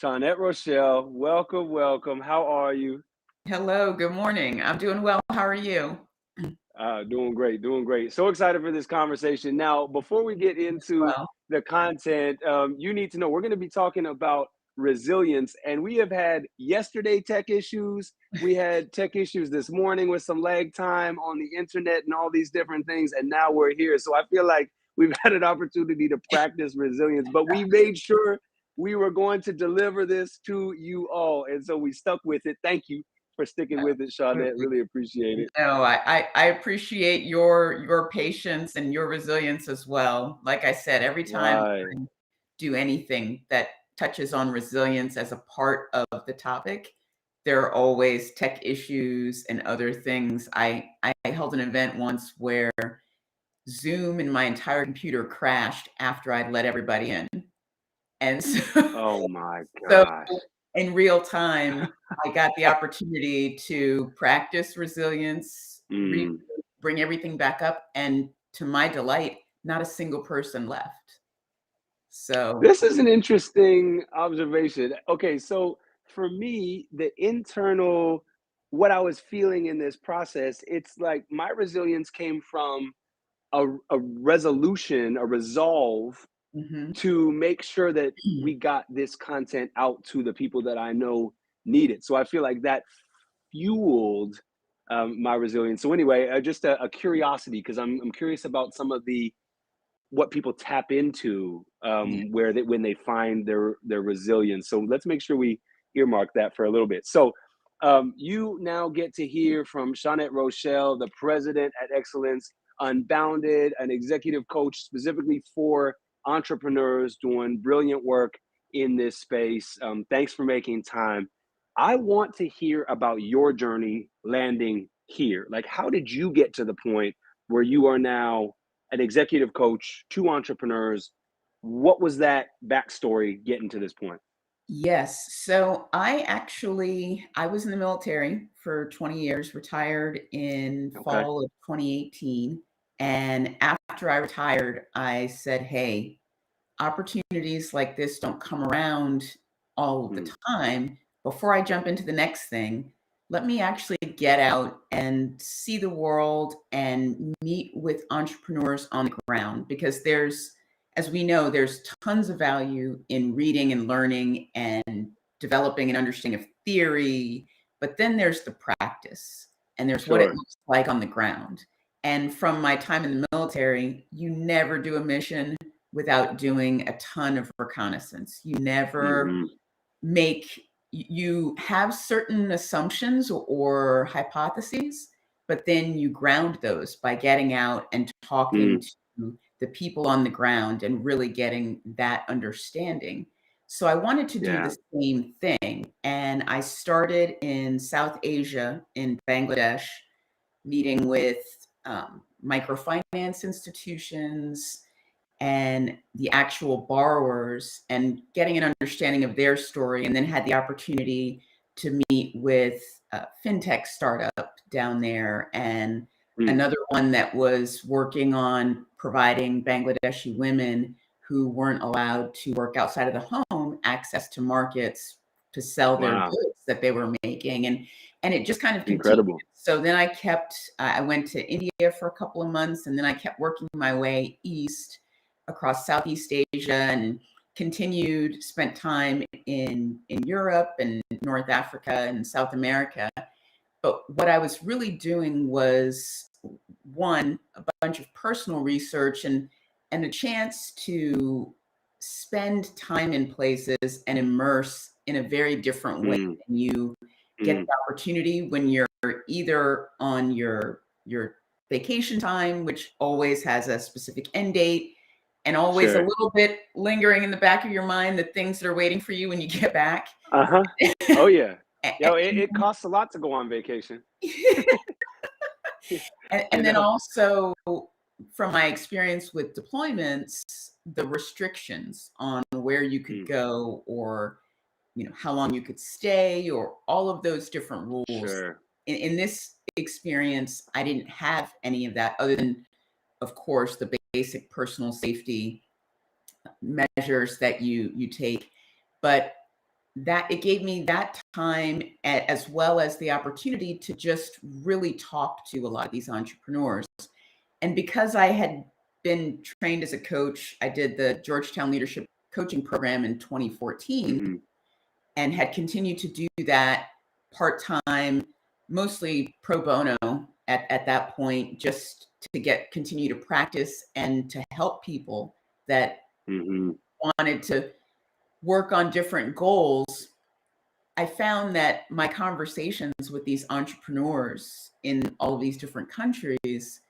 Shawnette Rochelle, welcome, welcome. How are you? Hello, good morning. I'm doing well. How are you? Doing great, doing great. So excited for this conversation. Now, before we get As into well. the content, you need to know we're going to be talking about resilience, and we have had yesterday tech issues. We had tech issues this morning with some lag time on the internet and all these different things, and now we're here. So I feel like we've had an opportunity to practice resilience, but we made sure we were going to deliver this to you all, and so we stuck with it. Thank you for sticking with it, Shawnette. Absolutely. Really appreciate it. No, I appreciate your patience and your resilience as well. Like I said, every time Right. I do anything that touches on resilience as a part of the topic, there are always tech issues and other things. I held an event once where Zoom and my entire computer crashed after I'd let everybody in. And so Oh my So gosh. in real time, I got the opportunity to practice resilience, Mm. bring everything back up, and to my delight, not a single person left. So This is an interesting observation. Okay, so for me, the internal, what I was feeling in this process, it's like my resilience came from a resolution, a resolve mhm. to make sure that we got this content out to the people that I know need it. So I feel like that fueled my resilience. So anyway, just a curiosity because I'm curious about some of the what people tap into Yeah. where they when they find their resilience. So let's make sure we earmark that for a little bit. So you now get to hear from Shawnette Rochelle, the president at Excellence Unbounded, an executive coach specifically for entrepreneurs doing brilliant work in this space. Thanks for making time. I want to hear about your journey landing here. Like, how did you get to the point where you are now an executive coach to entrepreneurs? What was that backstory getting to this point? Yes. So I was in the military for 20 years, retired in Okay. fall of 2018. And after I retired, I said, hey, opportunities like this don't come around all of the Mm, time. Before I jump into the next thing, let me actually get out and see the world and meet with entrepreneurs on the ground because as we know, there's tons of value in reading and learning and developing an understanding of theory, but then there's the practice and there's what it sure. looks like on the ground. And from my time in the military, you never do a mission without doing a ton of reconnaissance. You never Hmm. make you have certain assumptions or hypotheses, but then you ground those by getting out and talking Mm, to the people on the ground and really getting that understanding. So I wanted to do yeah. the same thing. And I started in South Asia, in Bangladesh, meeting with microfinance institutions and the actual borrowers and getting an understanding of their story, and then had the opportunity to meet with a fintech startup down there and Mm, another one that was working on providing Bangladeshi women who weren't allowed to work outside of the home access to markets to sell their wow. goods that they were making. And it just kind of continued. Incredible. So then I went to India for a couple of months, and then I kept working my way east across Southeast Asia and spent time in Europe and North Africa and South America. But what I was really doing was one, a bunch of personal research and a chance to spend time in places and immerse in a very different way Mm, than you get mm, the opportunity when you're either on your vacation time, which always has a specific end date, and always a sure. little bit lingering in the back of your mind, the things that are waiting for you when you get back. Uh-huh. Oh yeah. Yo, it And costs a lot to go on vacation. and You then know? also from my experience with deployments, the restrictions on where you could Mm, go or how long you could stay or all of those different rules. sure. In this experience, I didn't have any of that other than, of course, the basic personal safety measures that you take. But that it gave me that time as well as the opportunity to just really talk to a lot of these entrepreneurs. And because I had been trained as a coach, I did the Georgetown Leadership Coaching Program in 2014 Mm-hmm. and had continued to do that part-time, mostly pro bono at that point, just to continue to practice and to help people that Mm-hmm. wanted to work on different goals. I found that my conversations with these entrepreneurs in all of these different countries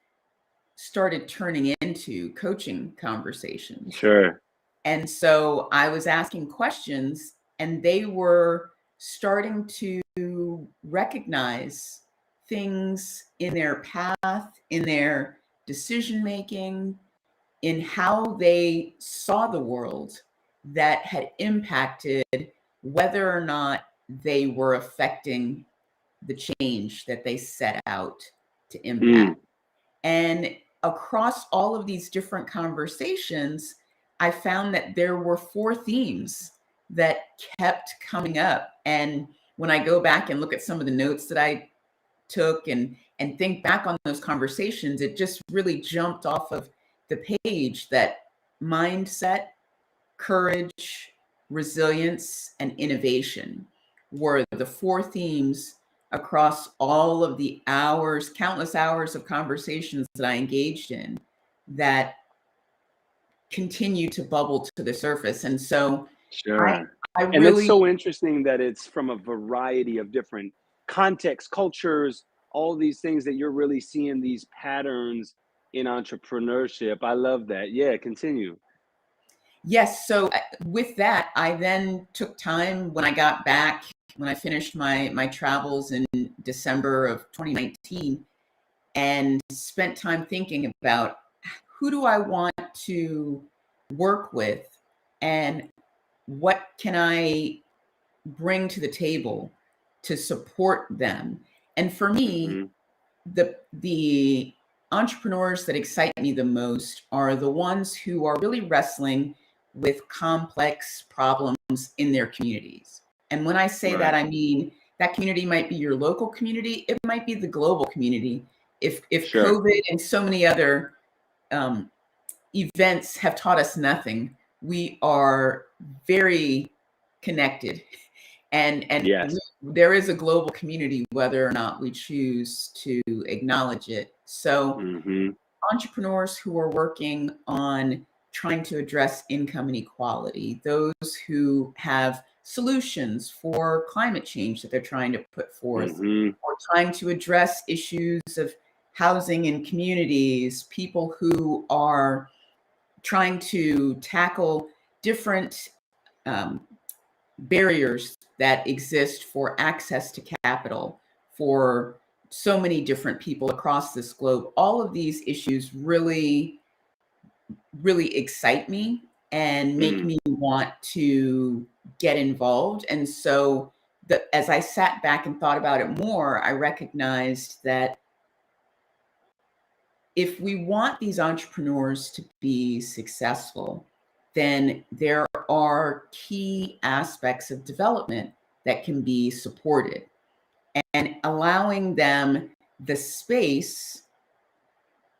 started turning into coaching conversations. Sure. And so I was asking questions, and they were starting to recognize things in their path, in their decision making, in how they saw the world that had impacted whether or not they were affecting the change that they set out to Mm. impact. And across all of these different conversations, I found that there were four themes that kept coming up. And when I go back and look at some of the notes that I took and think back on those conversations, it just really jumped off of the page that mindset, courage, resilience, and innovation were the four themes across all of the hours, countless hours of conversations that I engaged in that continue to bubble to the surface. And so I Sure. I And that's really so interesting that it's from a variety of different contexts, cultures, all these things that you're really seeing these patterns in entrepreneurship. I love that. Yeah, continue. yes, so with that, I then took time when I got back, when I finished my travels in December of 2019, and spent time thinking about who do I want to work with and what can I bring to the table to support them. And for me, Mm-hmm. the entrepreneurs that excite me the most are the ones who are really wrestling with complex problems in their communities. And when I say that, Right. I mean that community might be your local community, it might be the global community. If Sure. COVID and so many other um, events have taught us nothing, we are very connected, and Yes. there is a global community whether or not we choose to acknowledge it. So Mm-hmm. entrepreneurs who are working on trying to address income inequality, those who have solutions for climate change that they're trying to put forth, Mm-hmm. or trying to address issues of housing in communities, people who are trying to tackle different um, barriers that exist for access to capital for so many different people across this globe. All of these issues really, really excite me and make Mm. me want to get involved. And so, as I sat back and thought about it more, I recognized that if we want these entrepreneurs to be successful, then there are key aspects of development that can be supported, and allowing them the space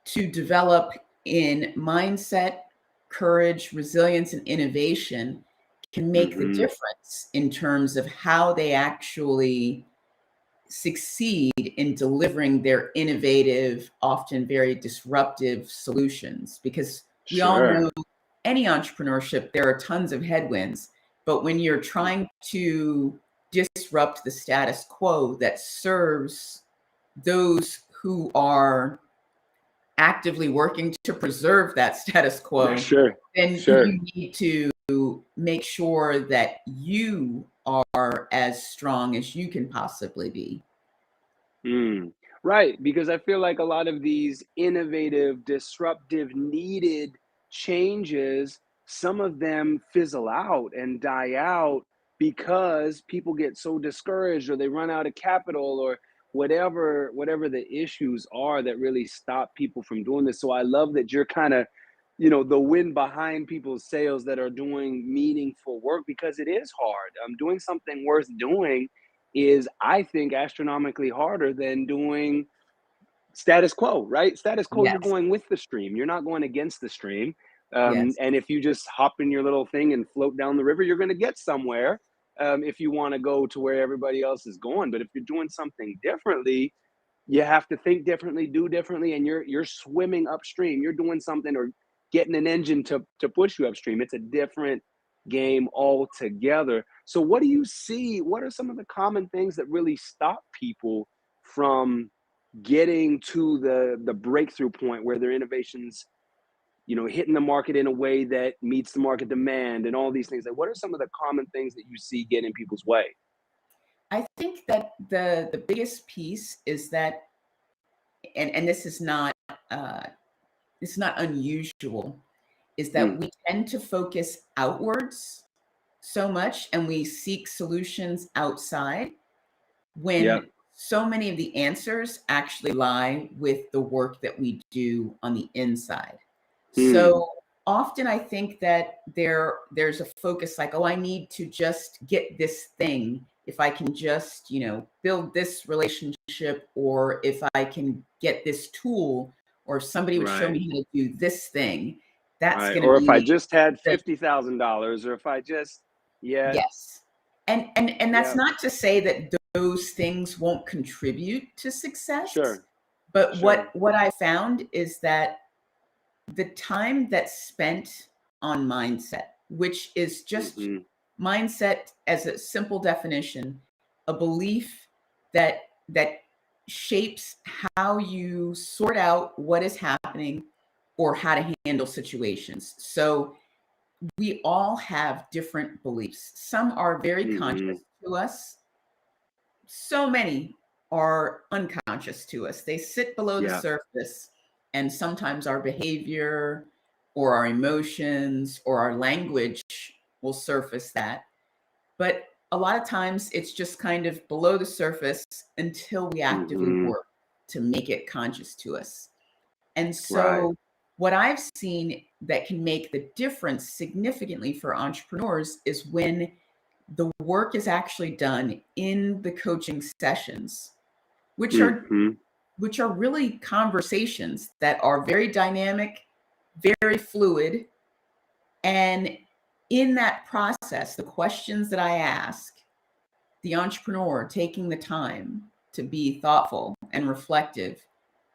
to develop in mindset, courage, resilience, and innovation can make the Mm-hmm. difference in terms of how they actually succeed in delivering their innovative, often very disruptive solutions. Because we all Sure. know any entrepreneurship, there are tons of headwinds. But when you're trying to disrupt the status quo that serves those who are actively working to preserve that status quo, Sure. then Sure. you need to make sure that you are as strong as you can possibly be. Mm. Right, because I feel like a lot of these innovative, disruptive, needed changes, some of them fizzle out and die out because people get so discouraged or they run out of capital or whatever the issues are that really stop people from doing this. So I love that you're kind of the wind behind people's sails that are doing meaningful work, because it is hard. Doing something worth doing is, I think, astronomically harder than doing status quo, right? Status quo, you're Yes. going with the stream. You're not going against the stream. Yes. And if you just hop in your little thing and float down the river, you're going to get somewhere. If you want to go to where everybody else is going, but if you're doing something differently, you have to think differently, do differently, and you're swimming upstream. You're doing something or getting an engine to push you upstream. It's a different game altogether. So what do you see? What are some of the common things that really stop people from getting to the breakthrough point where their innovations, hitting the market in a way that meets the market demand and all these things? Like, what are some of the common things that you see get in people's way? I think that the biggest piece is that, and this is not it's not unusual, is that Mm, we tend to focus outwards so much and we seek solutions outside yeah. when so many of the answers actually lie with the work that we do on the inside. Hmm. So often I think that there's a focus like, oh, I need to just get this thing. If I can just, build this relationship, or if I can get this tool, or somebody would show Right. me how to do this thing, that's Right. going to Or if I be just had the $50,000, or if I just, yeah, yes. And that's yeah, not to say that those things won't contribute to success, sure, but what sure. what I found is that the time that's spent on mindset, which is just Hmm. mindset as a simple definition, a belief that shapes how you sort out what is happening or how to handle situations. So we all have different beliefs. Some are very Hmm. conscious to us. So many are unconscious to us. They sit below the Yeah. surface, and sometimes our behavior or our emotions or our language will surface that. But a lot of times it's just kind of below the surface until we actively Hmm. work to make it conscious to us. And Right. so, what I've seen that can make the difference significantly for entrepreneurs is when the work is actually done in the coaching sessions, which are Hmm. which are really conversations that are very dynamic, very fluid, and in that process, the questions that I ask, the entrepreneur taking the time to be thoughtful and reflective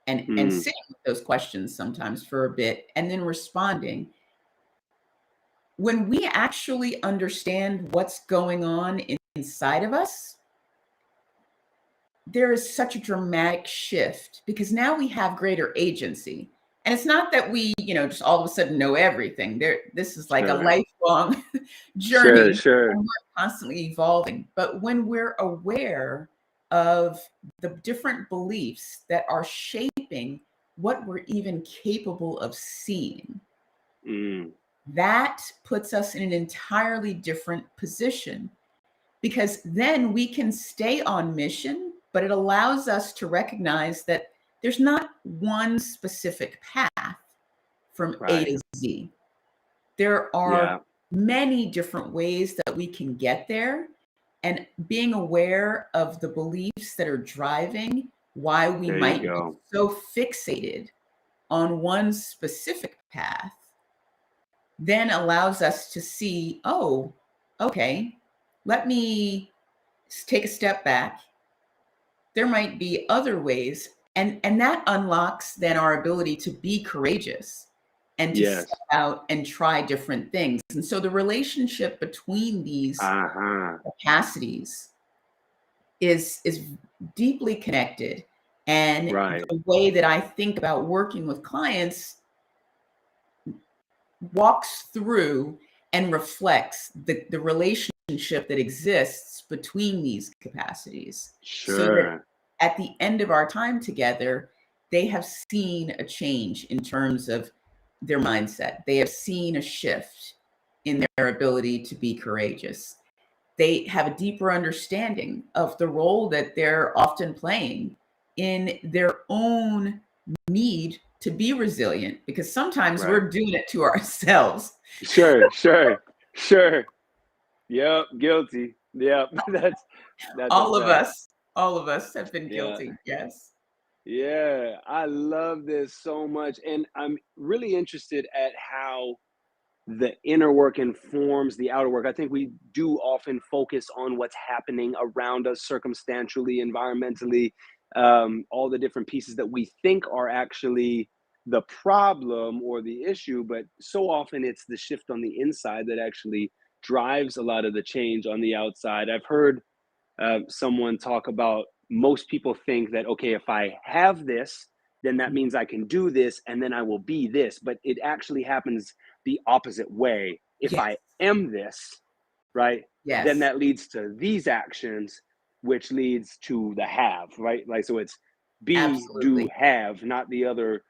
and Mm. sitting with those questions sometimes for a bit and then responding. When we actually understand what's going on inside of us, there is such a dramatic shift because now we have greater agency. And it's not that we, just all of a sudden know everything. This is like a Sure. lifelong Sure. journey, Sure. and we're constantly evolving. But when we're aware of the different beliefs that are shaping what we're even capable of seeing, Mm. that puts us in an entirely different position because then we can stay on mission, but it allows us to recognize that there's not one specific path from A Right. to Z. There Yeah. are many different ways that we can get there. And being aware of the beliefs that are driving why we There you might be go. so fixated on one specific path then allows us to see, oh, okay, let me take a step back. There might be other ways. And that unlocks then our ability to be courageous and to step Yes. out and try different things. And so the relationship between these Uh-huh. capacities is deeply connected. And Right. the way that I think about working with clients walks through and reflects the relationship that exists between these capacities so that Sure. at the end of our time together, they have seen a change in terms of their mindset. They have seen a shift in their ability to be courageous. They have a deeper understanding of the role that they're often playing in their own need to be resilient, because sometimes Right. we're doing it to ourselves. Sure, sure, sure. Yep, guilty. Yep, that's a All of fact. us, all of us have been Yeah. guilty. Yes. Yeah, I love this so much, and I'm really interested at how the inner work informs the outer work. I think we do often focus on what's happening around us circumstantially, environmentally, all the different pieces that we think are actually the problem or the issue, but so often it's the shift on the inside that actually drives a lot of the change on the outside. I've heard someone talk about most people think that, okay, if I have this, then that means I can do this and then I will be this. But it actually happens the opposite way. If Yes. I am this, right, then Yes. that leads to these actions, which leads to the have, right? Like, so it's be, do, Absolutely. have, not the other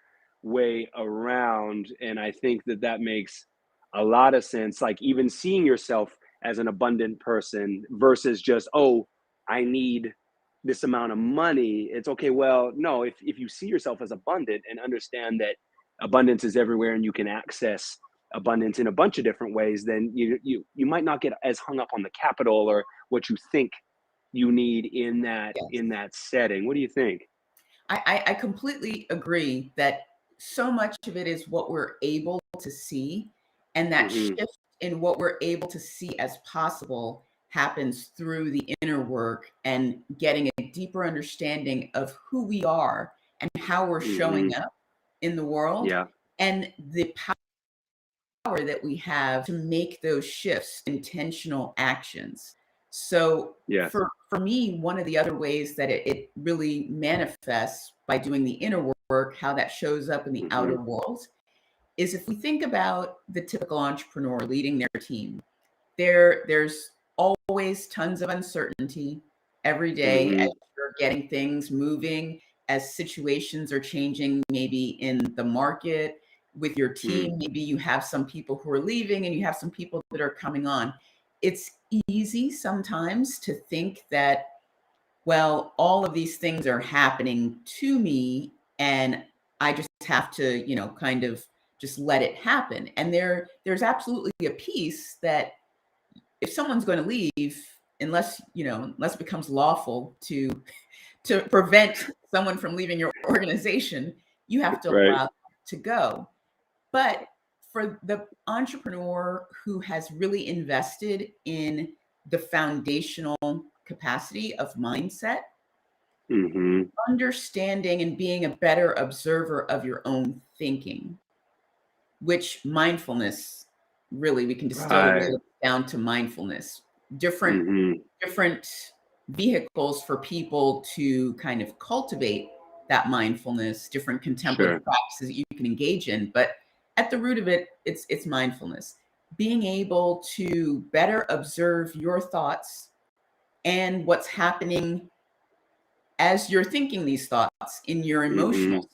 way around. And I think that that makes a lot of sense. Like, even seeing yourself as an abundant person versus just, oh, I need this amount of money. It's okay. Well, no, if you see yourself as abundant and understand that abundance is everywhere and you can access abundance in a bunch of different ways, then you might not get as hung up on the capital or what you think you need Yes. in that setting. What do you think? I completely agree that so much of it is what we're able to see, and that Hmm. shift in what we're able to see as possible happens through the inner work and getting a deeper understanding of who we are and how we're showing Hmm. up in the world, Yeah. and the power that we have to make those shifts, intentional actions. So Yes. for me, one of the other ways that it really manifests by doing the inner work, how that shows up in the Hmm. outer world, is if we think about the typical entrepreneur leading their team, there's always tons of uncertainty every day as Hmm. you're getting things moving, as situations are changing, maybe in the market with your Hmm. team. Maybe you have some people who are leaving and you have some people that are coming on. It's easy sometimes to think that, well, all of these things are happening to me and I just have to, kind of just let it happen. And there's absolutely a piece that if someone's going to leave, unless it becomes lawful to prevent someone from leaving your organization, you have to Right. allow them to go. But for the entrepreneur who has really invested in the foundational capacity of mindset, Hmm. understanding and being a better observer of your own thinking, which mindfulness, really, we can distill the Right. word down to mindfulness. Different Hmm. different vehicles for people to kind of cultivate that mindfulness, different contemplative Sure. practices that you can engage in, but at the root of it, it's mindfulness. Being able to better observe your thoughts and what's happening as you're thinking these thoughts in your emotional, Hmm.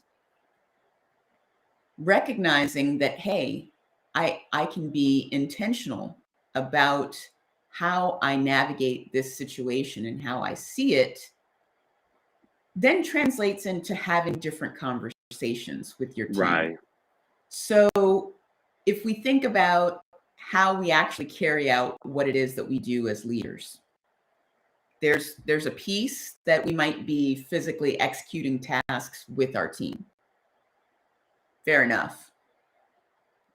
recognizing that, hey, I can be intentional about how I navigate this situation and how I see it, then translates into having different conversations with your team. Right. So if we think about how we actually carry out what it is that we do as leaders, there's a piece that we might be physically executing tasks with our team. Fair enough.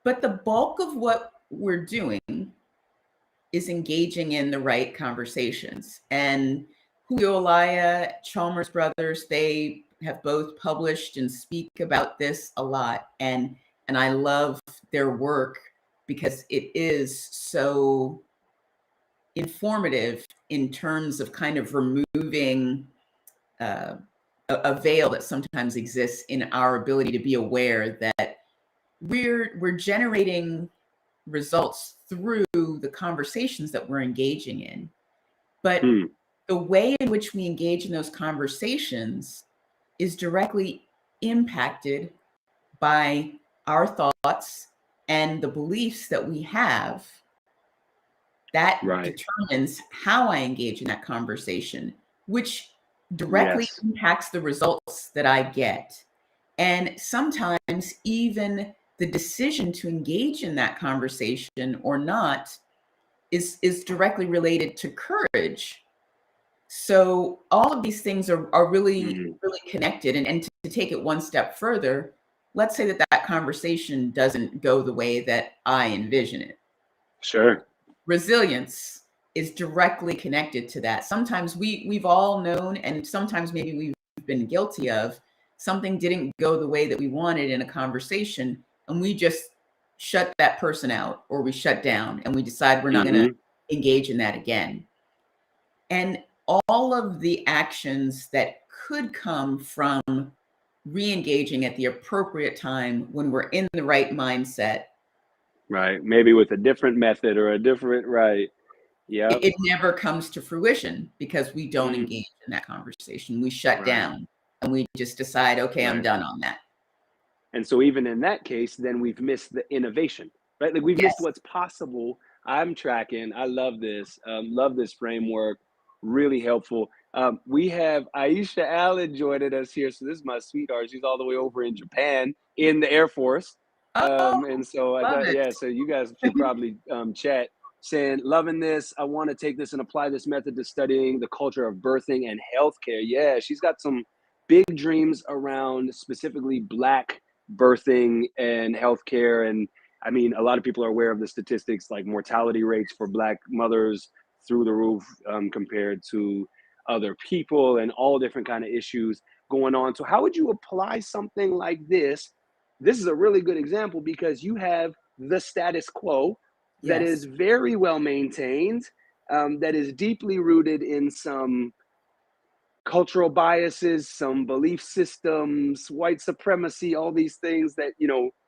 But the bulk of what we're doing is engaging in the right conversations. And Julio Olaya, Chalmers Brothers, they have both published and speak about this a lot. And I love their work because it is so informative in terms of kind of removing uh, a veil that sometimes exists in our ability to be aware that we're generating results through the conversations that we're engaging in. But Hmm. the way in which we engage in those conversations is directly impacted by our thoughts and the beliefs that we have. That Right. determines how I engage in that conversation, which directly Yes. impacts the results that I get. And sometimes even the decision to engage in that conversation or not is directly related to courage. So all of these things are really, Hmm. really connected. And to take it one step further, let's say that that conversation doesn't go the way that I envision it. Sure. Resilience is directly connected to that. Sometimes we've all known, and sometimes maybe we've been guilty of, something didn't go the way that we wanted in a conversation, and we just shut that person out, or we shut down and we decide we're not going to Hmm. engage in that again. And all of the actions that could come from re-engaging at the appropriate time when we're in the right mindset, Right. Maybe with a different method or a different, right. Yep. it never comes to fruition because we don't Mm. engage in that conversation. We shut Right. down and we just decide, okay, I'm Right. done on that. And so even in that case, then we've missed the innovation, right? Like we've missed Yes. what's possible. I'm tracking. I love this. Love this framework. Really helpful. We have Aisha Allen joining us here. So this is my sweetheart. She's all the way over in Japan in the Air Force. Oh, And so I love thought, it. yeah, so you guys should probably chat saying, loving this. I want to take this and apply this method to studying the culture of birthing and healthcare. Yeah, she's got some big dreams around specifically Black birthing and healthcare. And I mean, a lot of people are aware of the statistics, like mortality rates for Black mothers through the roof compared to other people, and all different kind of issues going on. So how would you apply something like this? This is a really good example because you have the status quo that is Yes. very well maintained, that is deeply rooted in some cultural biases, some belief systems, white supremacy, all these things that,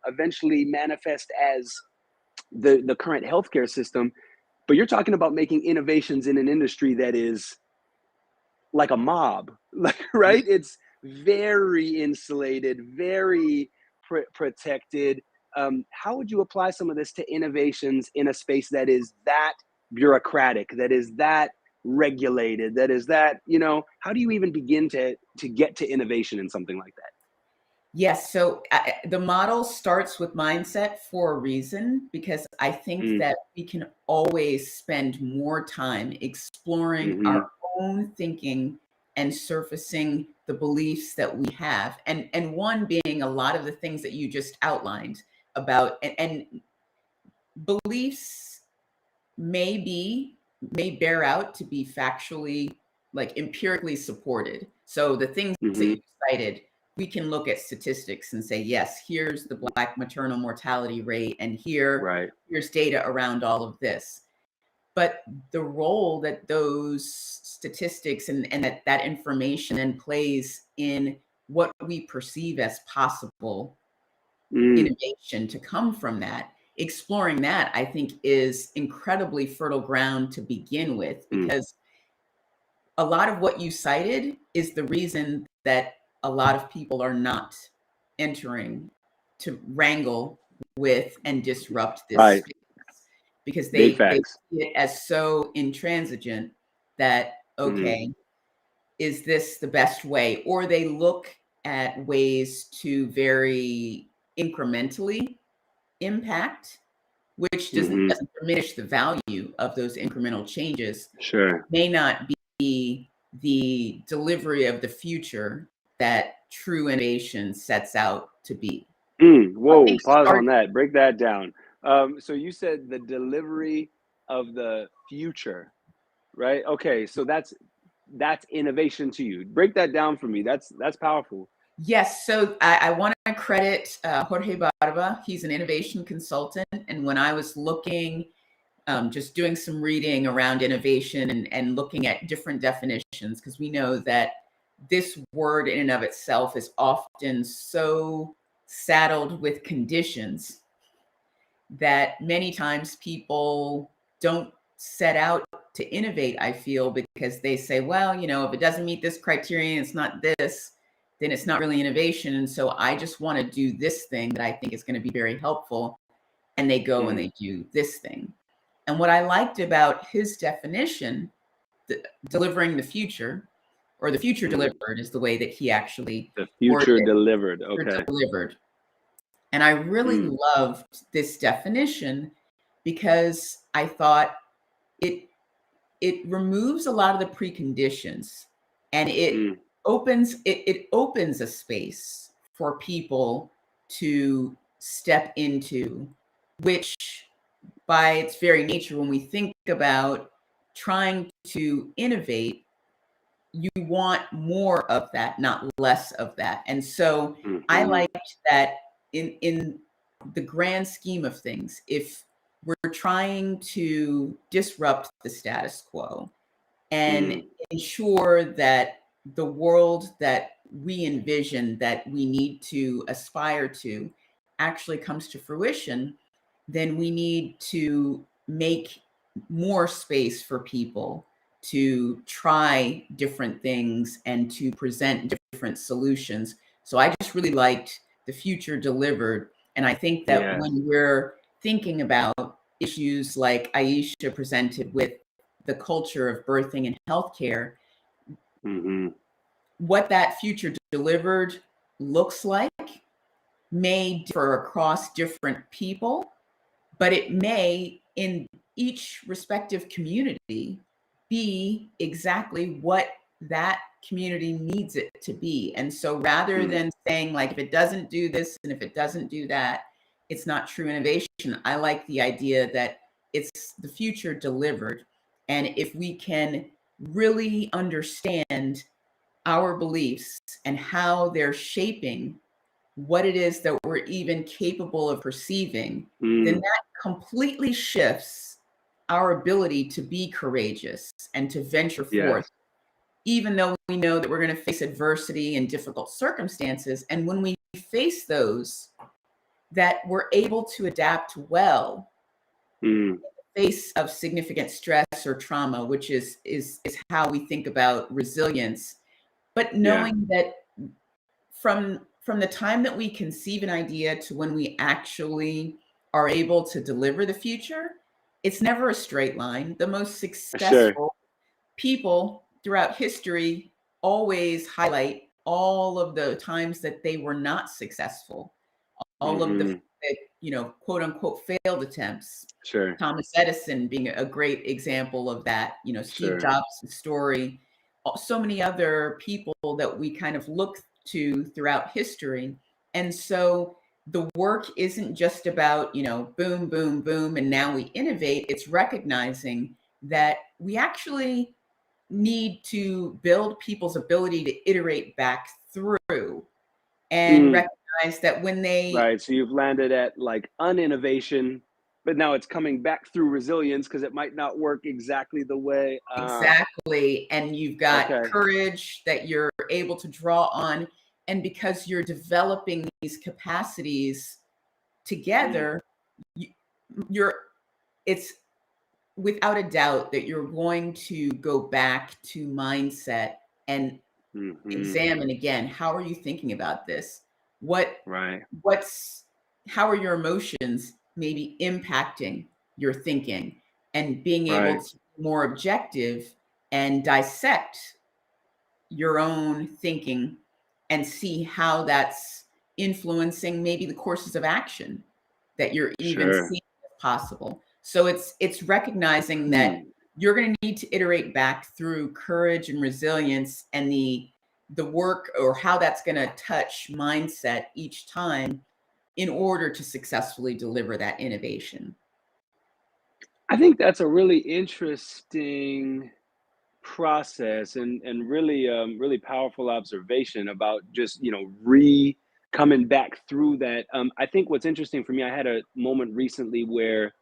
eventually manifest as the current healthcare system. But you're talking about making innovations in an industry that is like a mob, like, right? It's very insulated, very protected. How would you apply some of this to innovations in a space that is that bureaucratic, that is that regulated, that is that, how do you even begin to get to innovation in something like that? Yes. So the model starts with mindset for a reason, because I think Mm, that we can always spend more time exploring our mm-hmm. own thinking and surfacing the beliefs that we have. And one being a lot of the things that you just outlined about, and beliefs may bear out to be factually, like empirically supported. So the things that Mm-hmm. you cited, we can look at statistics and say, yes, here's the Black maternal mortality rate, and Right. here's data around all of this. But the role that those statistics and that information then plays in what we perceive as possible Mm, innovation to come from that, exploring that, I think, is incredibly fertile ground to begin with, mm, because a lot of what you cited is the reason that a lot of people are not entering to wrangle with and disrupt this right. space, because Big they facts. see it as so intransigent that, Mm, okay, is this the best way? Or they look at ways to very incrementally impact, which mm-hmm. doesn't diminish the value of those incremental changes, Sure. may not be the delivery of the future that true innovation sets out to be. I Whoa, think pause start on that. Break that down. So you said the delivery of the future, right? Okay, so that's innovation to you. Break that down for me. That's powerful. Yes, so I want to credit Jorge Barba. He's an innovation consultant, and when I was looking, just doing some reading around innovation and looking at different definitions, because we know that this word in and of itself is often so saddled with conditions that many times people don't set out to innovate, I feel, because they say, well, if it doesn't meet this criterion, it's not this, then it's not really innovation. And so I just want to do this thing that I think is going to be very helpful. And they go and Mm, they do this thing. And what I liked about his definition, delivering the future, or the future Mm. delivered is the way that he actually The worded future it. delivered. Future Okay. delivered. And I really Mm. loved this definition because I thought it removes a lot of the preconditions, and Mm. it opens a space for people to step into, which by its very nature, when we think about trying to innovate, you want more of that, not less of that. And so I Mm-hmm. liked that in the grand scheme of things, if we're trying to disrupt the status quo and Mm. ensure that the world that we envision, that we need to aspire to, actually comes to fruition, then we need to make more space for people to try different things and to present different solutions. So I just really liked the future delivered. And I think that Yes. when we're thinking about issues like Aisha presented with the culture of birthing and healthcare, Mm-hmm. what that future delivered looks like may differ across different people, but it may, in each respective community, be exactly what that community needs it to be. And so rather Mm. than saying, like, if it doesn't do this and if it doesn't do that, it's not true innovation, I like the idea that it's the future delivered. And if we can really understand our beliefs and how they're shaping what it is that we're even capable of perceiving, then Mm. that completely shifts our ability to be courageous and to venture Yes. forth, even though we know that we're going to face adversity and difficult circumstances. And when we face those, that we're able to adapt well Mm. in the face of significant stress or trauma, which is how we think about resilience. But Yeah. knowing that from the time that we conceive an idea to when we actually are able to deliver the future, it's never a straight line. The most Sure. successful people throughout history always highlight all of the times that they were not successful, all of the Mm-hmm. quote unquote failed attempts. Sure. Thomas Edison being a great example of that, Steve Sure. Jobs' story, so many other people that we kind of look to throughout history. And so the work isn't just about, boom, boom, boom, and now we innovate. It's recognizing that we actually need to build people's ability to iterate back through and Mm. recognize that when they Right. So you've landed at like uninnovation, but now it's coming back through resilience because it might not work exactly the way. exactly, and you've got Okay. courage that you're able to draw on, and because you're developing these capacities Mm. together, you, you're it's without a doubt that you're going to go back to mindset and Mm-hmm. examine again, how are you thinking about this? what Right. what's how are your emotions maybe impacting your thinking, and being able Right. to be more objective and dissect your own thinking and see how that's influencing maybe the courses of action that you're even Sure. seeing as possible. So it's recognizing that Mm. you're going to need to iterate back through courage and resilience, and the work or how that's going to touch mindset each time in order to successfully deliver that innovation. I think that's a really interesting process and really really powerful observation about just re coming back through that. I think what's interesting for me, I had a moment recently where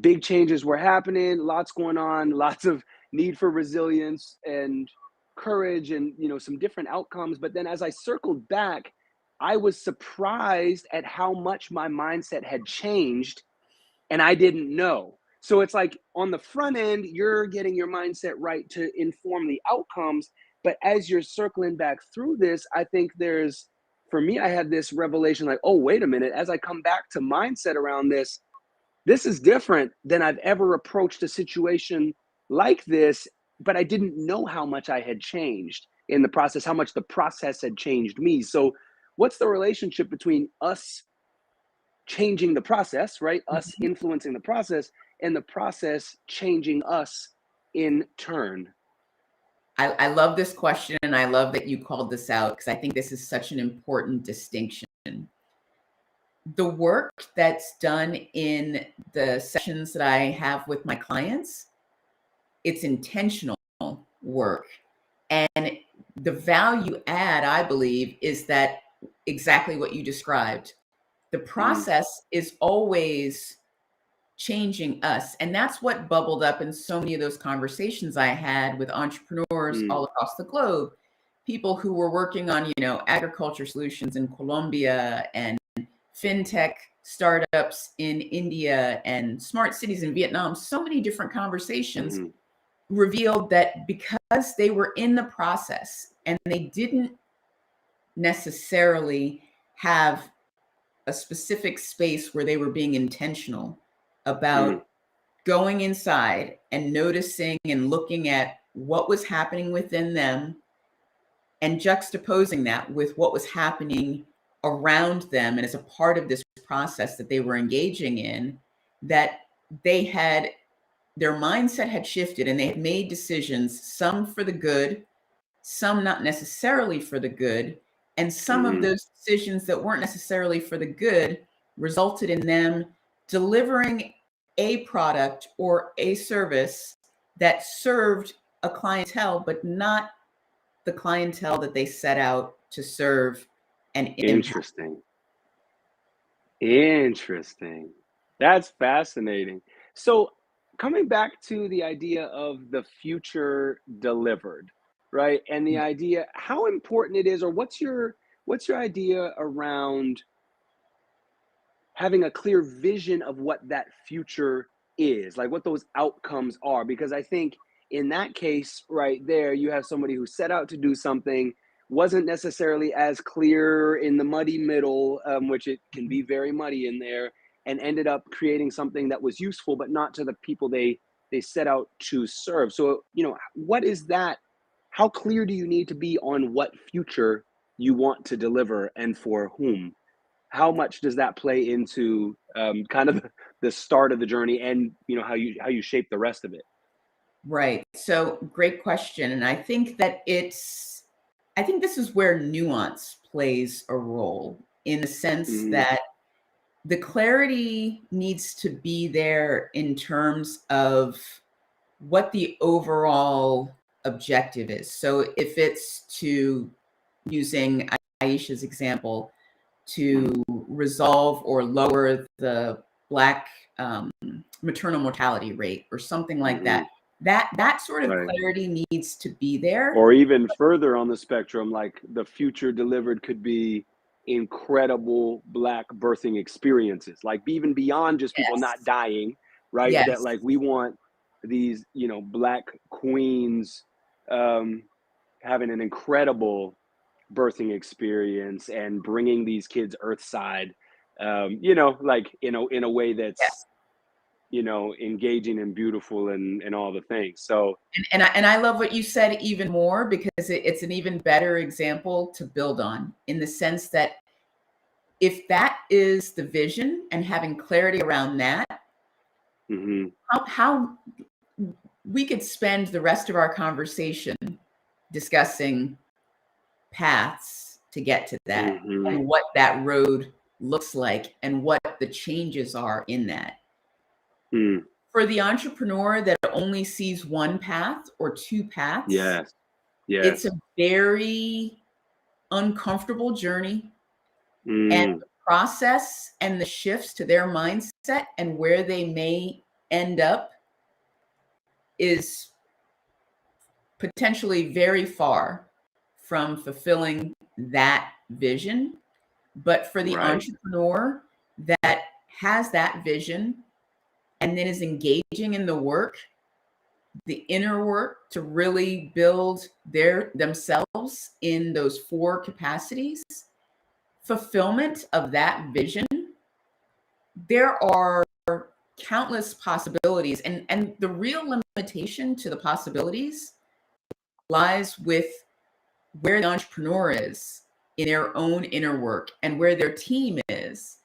big changes were happening, lots going on, lots of need for resilience and courage and some different outcomes, but then as I circled back, I was surprised at how much my mindset had changed and I didn't know. So it's like on the front end, you're getting your mindset right to inform the outcomes. But as you're circling back through this, I think for me, I had this revelation like, oh, wait a minute. As I come back to mindset around this is different than I've ever approached a situation like this. but I didn't know how much I had changed in the process, how much the process had changed me. So what's the relationship between us changing the process, right? Us Mhm. influencing the process, and the process changing us in turn. I love this question, and I love that you called this out because I think this is such an important distinction. The work that's done in the sessions that I have with my clients, it's intentional work. And the value add, I believe, is that exactly what you described. The Mm, process is always changing us. And that's what bubbled up in so many of those conversations I had with entrepreneurs mm, all across the globe, people who were working on, agriculture solutions in Colombia and fintech startups in India and smart cities in Vietnam. So many different conversations mm, revealed that because they were in the process and they didn't necessarily have a specific space where they were being intentional mm, about going inside and noticing and looking at what was happening within them and juxtaposing that with what was happening around them and as a part of this process that they were engaging in, that they had their mindset had shifted and they had made decisions, some for the good, some not necessarily for the good. And some of mm, those decisions that weren't necessarily for the good resulted in them delivering a product or a service that served a clientele, but not the clientele that they set out to serve and impact. interesting. Interesting. That's fascinating. So, coming back to the idea of the future delivered, right? And the idea how important it is, or what's your idea around having a clear vision of what that future is, like what those outcomes are? Because I think in that case right there, you have somebody who set out to do something, wasn't necessarily as clear in the muddy middle, which it can be very muddy in there, and ended up creating something that was useful, but not to the people they set out to serve. So, what is that? How clear do you need to be on what future you want to deliver and for whom? How much does that play into kind of the start of the journey, and how you shape the rest of it? Right. So great question. And I think this is where nuance plays a role in the sense Mm, that the clarity needs to be there in terms of what the overall objective is. So if it's to using Aisha's example, to mm, resolve or lower the Black um, maternal mortality rate or something like that. mhm, That sort of right. clarity needs to be there. Or even further on the spectrum, like the future delivered could be incredible Black birthing experiences, like even beyond just people not Yes. dying, right? That Yes. like we want these, Black queens um, having an incredible birthing experience and bringing these kids earthside, like in a way that's Yes. engaging and beautiful and all the things. So, And I love what you said even more because it's an even better example to build on in the sense that if that is the vision and having clarity around that, mhm, how we could spend the rest of our conversation discussing paths to get to that mhm, and what that road looks like and what the changes are in that. mm, For the entrepreneur that only sees one path or two paths, yes, it's a yes, very uncomfortable journey. And mm, the process and the shifts to their mindset and where they may end up is potentially very far from fulfilling that vision. But for the right, entrepreneur that has that vision and then is engaging in the work, the inner work to really build themselves in those four capacities, fulfillment of that vision, there are countless possibilities, and the real limitation to the possibilities lies with where the entrepreneur is in their own inner work and where their team is,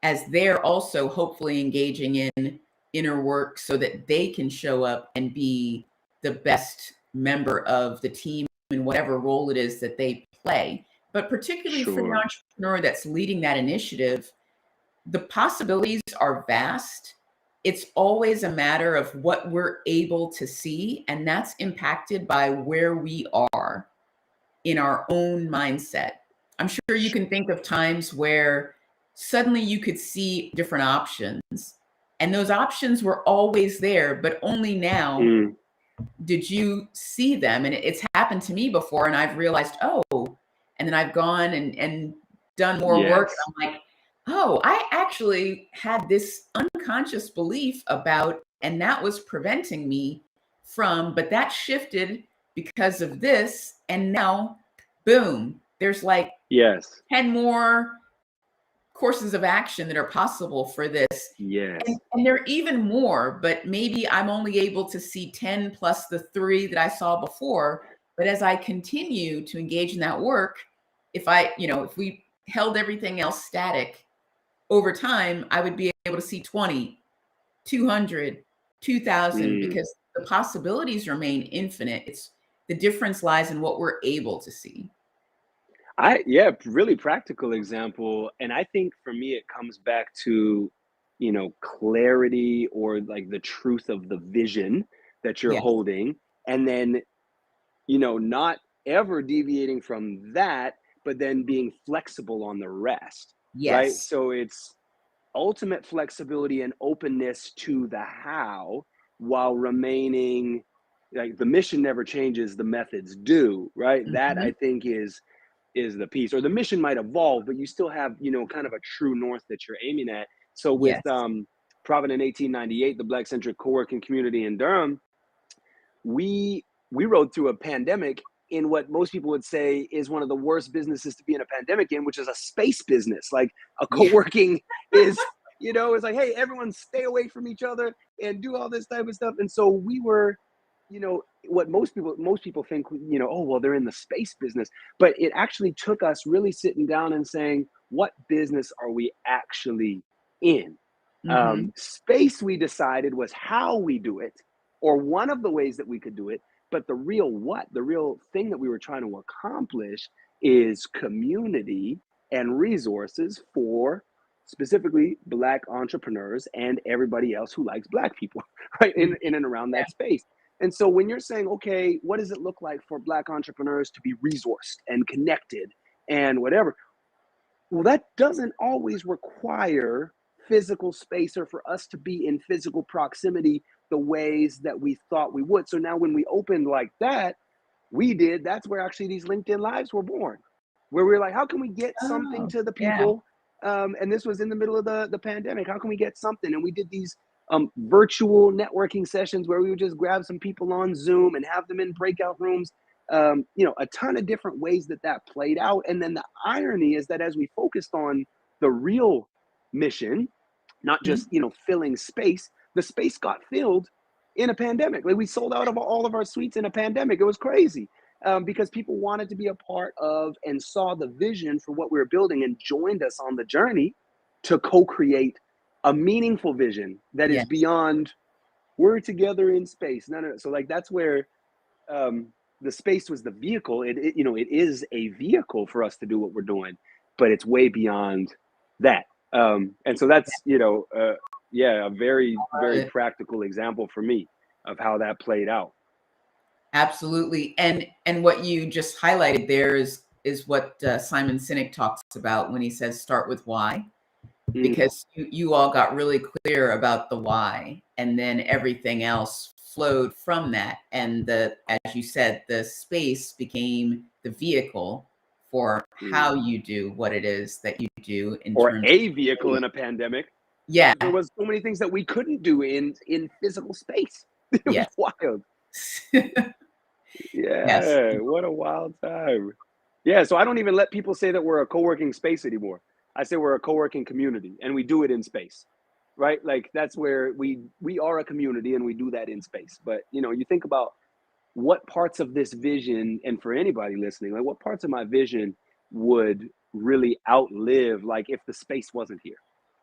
as they're also hopefully engaging in inner work so that they can show up and be the best member of the team in whatever role it is that they play. But particularly for the Sure. entrepreneur that's leading that initiative, the possibilities are vast. It's always a matter of what we're able to see, and that's impacted by where we are in our own mindset. I'm sure you can think of times where suddenly you could see different options, and those options were always there, but only now Mm, did you see them. And it's happened to me before, and I've realized, oh, and then I've gone and done more work. yes. And I'm like, oh, I actually had this unconscious belief about, and that was preventing me from, but that shifted because of this. And now, boom, there's like Yes. 10 more courses of action that are possible for this. Yes. And there are even more, but maybe I'm only able to see 10 plus the 3 that I saw before. But as I continue to engage in that work, if we held everything else static over time, I would be able to see 20, 200, 2,000, Mm. because the possibilities remain infinite. It's the difference lies in what we're able to see. Yeah, really practical example. And I think for me, it comes back to, clarity or like the truth of the vision that you're Yes. holding. And then, not ever deviating from that, but then being flexible on the rest, right? Yes. So it's ultimate flexibility and openness to the how while remaining like the mission never changes, the methods do, right? That I Mhm. think is the piece, or the mission might evolve, but you still have kind of a true north that you're aiming at. So with Yes. Provident 1898, the Black centric co-working community in Durham, we rode through a pandemic in what most people would say is one of the worst businesses to be in a pandemic in, which is a space business. Like a Yeah. co-working is, it's like, hey, everyone stay away from each other and do all this type of stuff. And so we were, what most people think, oh, well, they're in the space business. But it actually took us really sitting down and saying, what business are we actually in? Mhm. Space, we decided, was how we do it, or one of the ways that we could do it. But the real thing that we were trying to accomplish is community and resources for specifically Black entrepreneurs and everybody else who likes Black people, right? Mhm. In and around Yeah. that space. And so when you're saying, okay, what does it look like for Black entrepreneurs to be resourced and connected and whatever? Well, that doesn't always require physical space or for us to be in physical proximity the ways that we thought we would. So now when we opened like that, that's where actually these LinkedIn lives were born, where we were like, how can we get something Oh, to the yeah. people? And this was in the middle of the pandemic. How can we get something? And we did these virtual networking sessions where we would just grab some people on Zoom and have them in breakout rooms. A ton of different ways that played out. And then the irony is that as we focused on the real mission, not Mhm. just filling space, the space got filled in a pandemic. Like we sold out of all of our suites in a pandemic. It was crazy because people wanted to be a part of and saw the vision for what we were building and joined us on the journey to co-create a meaningful vision that is Yes. beyond we're together in space. No. So like that's where the space was the vehicle. It is a vehicle for us to do what we're doing, but it's way beyond that. And so that's yeah, a very very Uh, practical example for me of how that played out. Absolutely. And what you just highlighted there is what Simon Sinek talks about when he says start with why, Mm, because you all got really clear about the why, and then everything else flowed from that. And as you said, the space became the vehicle for mm. how you do what it is that you do in Or terms a of vehicle doing in it. a pandemic Yeah. because there was so many things that we couldn't do in physical space. It was Yes. wild. Yes. Yeah, what a wild time. Yeah, so I don't even let people say that we're a co-working space anymore. I say we're a co-working community and we do it in space. right? Like that's where we are a community and we do that in space. But you think about what parts of this vision, and for anybody listening, like what parts of my vision would really outlive, like if the space wasn't here.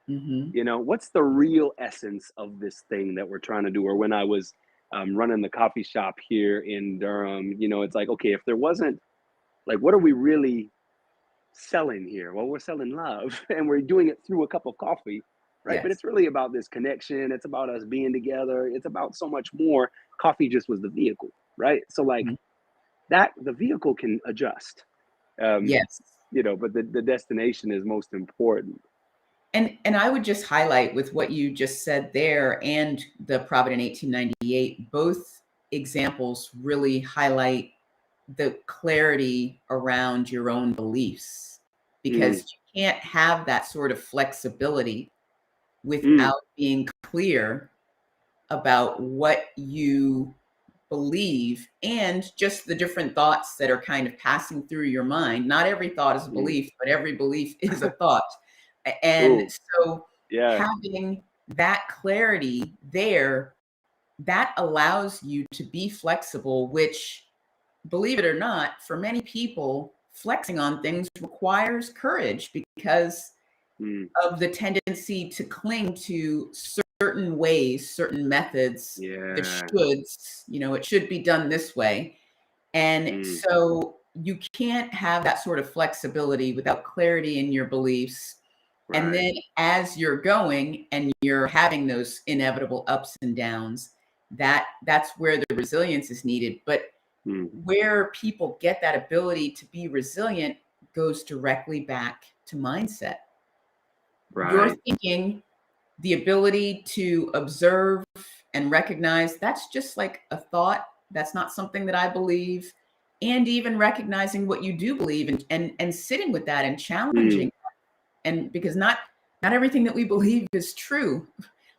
Hmm. What's the real essence of this thing that we're trying to do? Or when I was running the coffee shop here in Durham, it's like, okay, if there wasn't, like, what are we really selling here? Well, we're selling love and we're doing it through a cup of coffee, right? But Yes. it's really about this connection. It's about us being together. It's about so much more. Coffee just was the vehicle, right? So like Mhm. that, the vehicle can adjust, um, Yes. but the destination is most important. And I would just highlight with what you just said there and the Prophet in 1898, both examples really highlight the clarity around your own beliefs, because Mm, you can't have that sort of flexibility mm, without being clear about what you believe and just the different thoughts that are kind of passing through your mind. Not every thought is a mm. belief, but every belief is a thought. And Ooh, so yeah. having that clarity there, that allows you to be flexible, which, believe it or not, for many people, flexing on things requires courage because Mm, of the tendency to cling to certain ways, certain methods, the yeah. shoulds, it should be done this way. And Mm, so you can't have that sort of flexibility without clarity in your beliefs. And right. then as you're going and you're having those inevitable ups and downs, that's where the resilience is needed. But Mm, where people get that ability to be resilient goes directly back to mindset. Your right. thinking, the ability to observe and recognize that's just like a thought. That's not something that I believe. And even recognizing what you do believe, and sitting with that and Mm, challenging. And because not everything that we believe is true.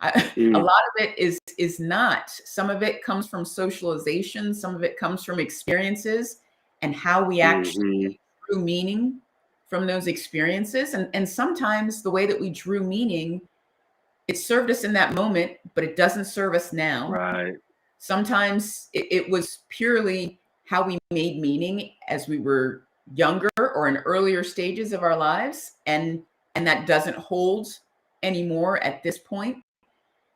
A mm, lot of it is not. Some of it comes from socialization. Some of it comes from experiences and how we actually mhm, drew meaning from those experiences. And sometimes the way that we drew meaning, it served us in that moment, but it doesn't serve us now. right. Sometimes it was purely how we made meaning as we were younger or in earlier stages of our lives, and that doesn't hold anymore at this point.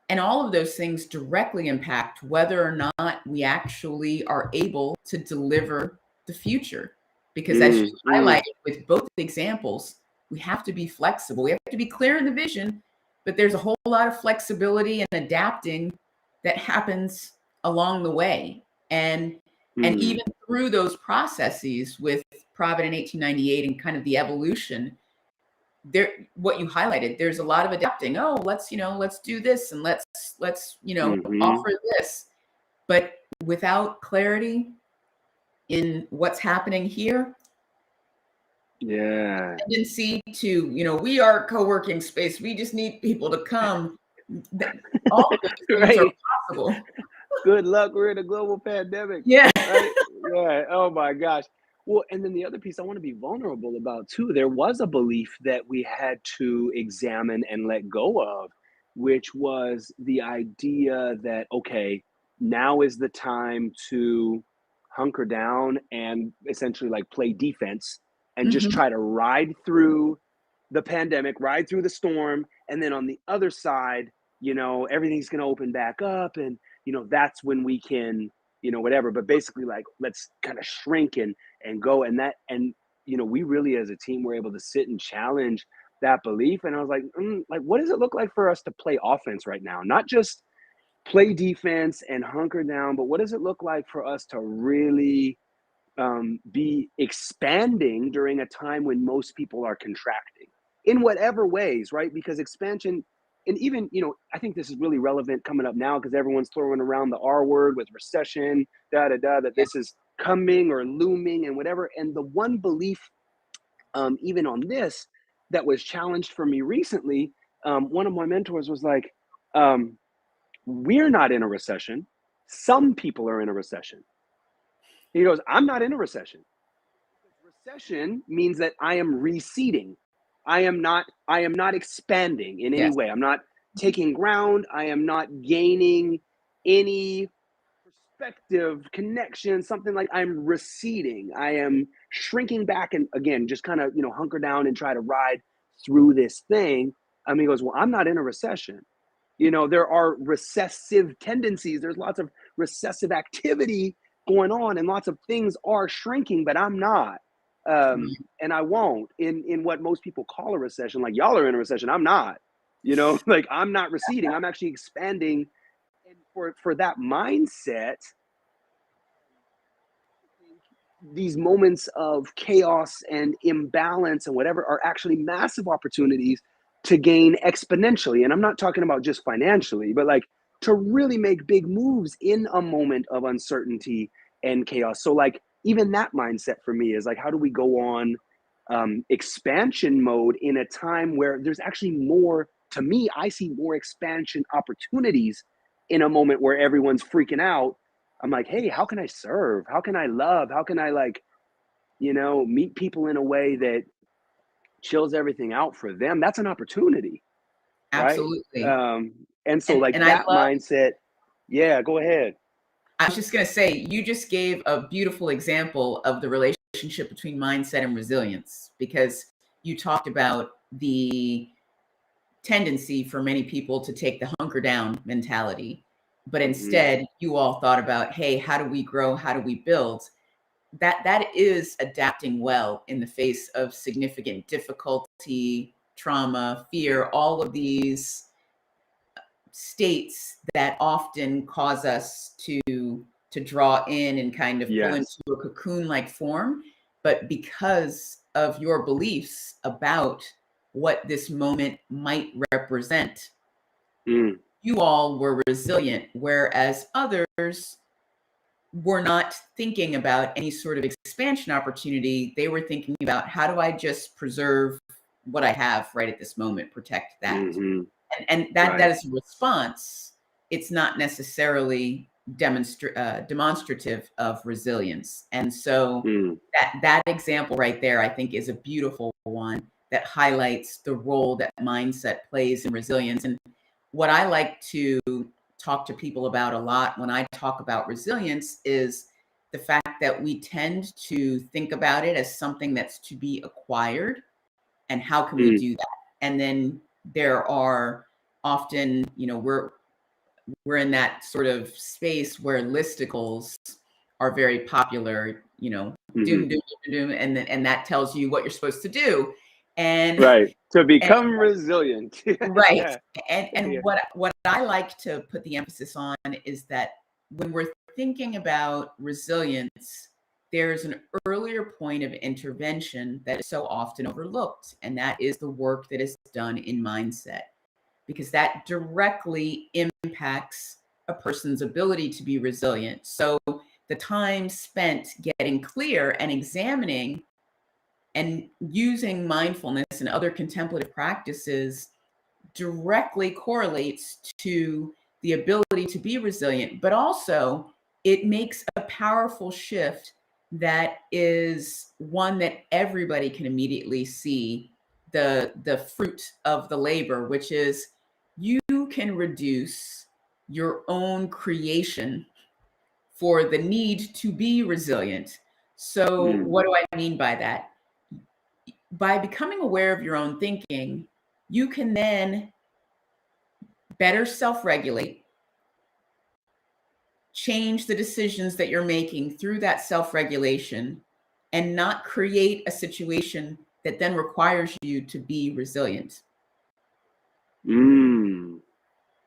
And all of those things directly impact whether or not we actually are able to deliver the future. Because as Mm, you mm, highlighted with both examples, we have to be flexible. We have to be clear in the vision, but there's a whole lot of flexibility and adapting that happens along the way. And mm, even through those processes with Provident in 1898 and kind of the evolution, there, what you highlighted, there's a lot of adapting. Oh, let's do this, and let's mhm, offer this. But without clarity in what's happening here, yeah. tendency to, we are a co-working space, we just need people to come. All of those things are Right. possible. Good luck. We're in a global pandemic, Yeah. right? Yeah. Oh my gosh. Well, and then the other piece I want to be vulnerable about too, there was a belief that we had to examine and let go of, which was the idea that, okay, now is the time to hunker down and essentially like play defense and just Hmm. try to ride through the pandemic, ride through the storm. And then on the other side, everything's going to open back up, and that's when we can, whatever. But basically, like, let's kind of shrink and go. And we really as a team were able to sit and challenge that belief. And I was like, like, what does it look like for us to play offense right now? Not just play defense and hunker down, but what does it look like for us to really be expanding during a time when most people are contracting in whatever ways, right? Because expansion, and even, I think this is really relevant coming up now because everyone's throwing around the R word with recession, da da da, that Yeah. this is coming or looming and whatever. And the one belief, even on this, that was challenged for me recently, one of my mentors was like, um, we're not in a recession. Some people are in a recession. He goes, I'm not in a recession. Recession means that I am receding. I am not expanding in any Yes. way. I'm not taking ground. I am not gaining any perspective, connection, something like I'm receding. I am shrinking back and again, just kind of, hunker down and try to ride through this thing. He goes, well, I'm not in a recession. There are recessive tendencies. There's lots of recessive activity going on and lots of things are shrinking, but I'm not. And I won't in what most people call a recession. Like y'all are in a recession. I'm not, like I'm not receding. I'm actually expanding. And for that mindset, these moments of chaos and imbalance and whatever are actually massive opportunities to gain exponentially. And I'm not talking about just financially, but like to really make big moves in a moment of uncertainty and chaos. So like even that mindset for me is like, how do we go on expansion mode in a time where there's actually more, to me, I see more expansion opportunities in a moment where everyone's freaking out. I'm like, hey, how can I serve? How can I love? How can I meet people in a way that chills everything out for them? That's an opportunity, right? Absolutely. And so like And I that love, mindset, yeah, go ahead. I was just going to say, you just gave a beautiful example of the relationship between mindset and resilience, because you talked about the tendency for many people to take the hunker down mentality. But instead, you all thought about, hey, how do we grow? How do we build? That is adapting well in the face of significant difficulty, trauma, fear, all of these states that often cause us to draw in and kind of pull into Yes. a cocoon-like form. But because of your beliefs about what this moment might represent, you all were resilient, whereas others were not thinking about any sort of expansion opportunity. They were thinking about, how do I just preserve what I have right at this moment, protect that. And that Right. is a response. It's not necessarily demonstrative of resilience. And so that example right there, I think, is a beautiful one that highlights the role that mindset plays in resilience. And what I like to talk to people about a lot when I talk about resilience is the fact that we tend to think about it as something that's to be acquired, and how can we do that? And then there are often, we're in that sort of space where listicles are very popular, doom, doom, doom, doom, and that tells you what you're supposed to do. And Right. To and become resilient. right. Yeah. And what I like to put the emphasis on is that when we're thinking about resilience, there's an earlier point of intervention that is so often overlooked, and that is the work that is done in mindset, because that directly impacts a person's ability to be resilient. So the time spent getting clear and examining and using mindfulness and other contemplative practices directly correlates to the ability to be resilient, but also it makes a powerful shift that is one that everybody can immediately see the fruit of the labor, which is you can reduce your own creation for the need to be resilient. So what do I mean by that? By becoming aware of your own thinking, you can then better self-regulate, change the decisions that you're making through that self-regulation, and not create a situation that then requires you to be resilient.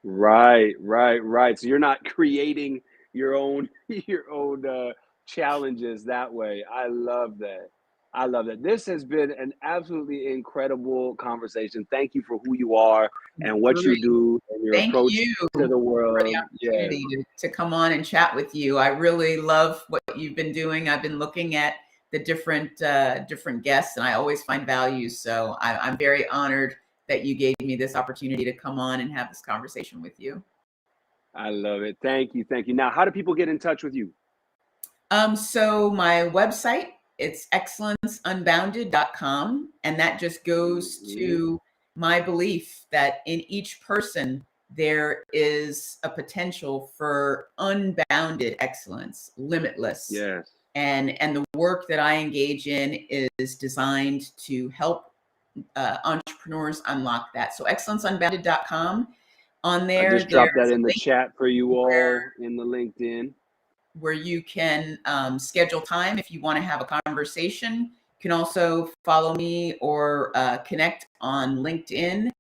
Right, right, right. So you're not creating your own challenges that way. I love that. I love that. This has been an absolutely incredible conversation. Thank you for who you are and what you Great. do and your Thank approach you to the for the world. Yes, opportunity to come on and chat with you. I really love what you've been doing. I've been looking at the different guests, and I always find value. So I'm very honored that you gave me this opportunity to come on and have this conversation with you. I love it. Thank you. Thank you. Now, how do people get in touch with you? So my website, it's excellenceunbounded.com, and that just goes to my belief that in each person there is a potential for unbounded excellence, limitless. Yes. And the work that I engage in is designed to help entrepreneurs unlock that. So excellenceunbounded.com. On I there, just dropped that there's a in the link chat for you where all in the LinkedIn. you can schedule time if you want to have a conversation. You can also follow me or connect on LinkedIn.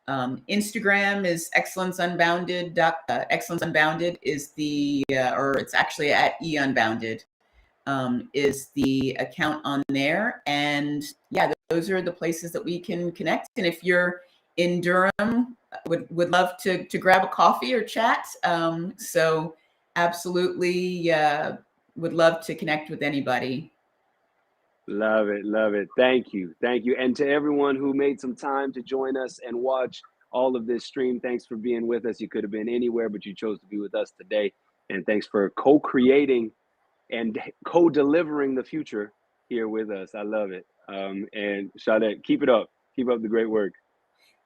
Instagram is Excellence Unbounded. Excellence Unbounded is the, or it's actually at eunbounded, is the account on there. And yeah, those are the places that we can connect. And if you're in Durham, would love to grab a coffee or chat. So absolutely would love to connect with anybody. Love it, love it. Thank you, thank you. And to everyone who made some time to join us and watch all of this stream, thanks for being with us. You could have been anywhere, but you chose to be with us today. And thanks for co-creating and co-delivering the future here with us. I love it. And Shawnette, keep it up. Keep up the great work.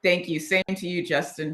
Thank you. Same to you, Justin.